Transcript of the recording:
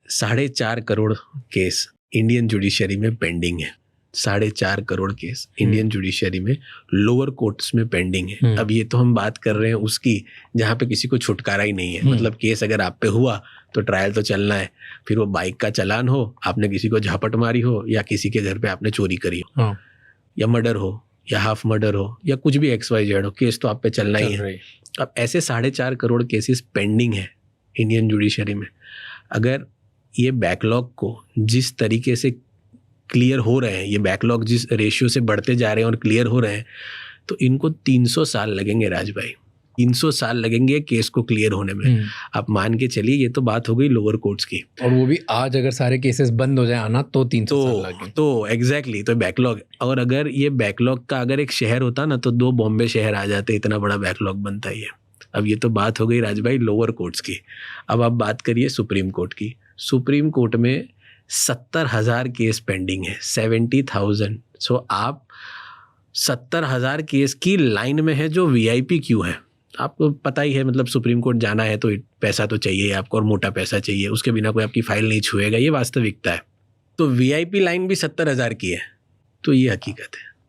4.5 crore case Indian judiciary में pending है। 4.5 crore case Indian judiciary में लोअर कोर्ट्स में पेंडिंग है। अब ये तो हम बात कर रहे हैं उसकी जहाँ पे किसी को छुटकारा ही नहीं है। मतलब केस अगर आप पे हुआ तो ट्रायल तो चलना है, फिर वो बाइक का चालान हो, आपने किसी को झपट मारी हो, या किसी के घर पे आपने चोरी करी हो, या मर्डर हो, या हाफ मर्डर हो, या कुछ भी XYZ हो, केस तो आप पे चलना ही है। अब ऐसे 4.5 करोड़ केसेस पेंडिंग है इंडियन जुडिशरी में। अगर ये बैकलॉग को जिस तरीके से क्लियर हो रहे हैं, ये बैकलॉग जिस रेशियो से बढ़ते जा रहे हैं और क्लियर हो रहे हैं, तो इनको 300 साल लगेंगे राज भाई, 300 साल लगेंगे केस को क्लियर होने में। आप मान के चलिए, ये तो बात हो गई लोअर कोर्ट्स की, और वो भी आज अगर सारे केसेस बंद हो जाए आना तो 300 साल लगे। तो एग्जैक्टली तो बैकलॉग। और अगर ये बैकलॉग का अगर एक शहर होता ना तो 2 बॉम्बे शहर आ जाते, इतना बड़ा बैकलॉग बनता ही है। अब ये तो बात हो गई राज भाई लोअर कोर्ट्स की। अब आप बात करिए सुप्रीम कोर्ट की। सुप्रीम कोर्ट में 70,000 केस पेंडिंग है, 70,000। सो आप 70,000 केस की लाइन में है जो VIP क्यू है। आपको पता ही है, मतलब सुप्रीम कोर्ट जाना है तो पैसा तो चाहिए आपको, और मोटा पैसा चाहिए, उसके बिना कोई आपकी फाइल नहीं छुएगा, ये वास्तविकता है। तो VIP लाइन भी 70,000 की है, तो ये हकीकत है।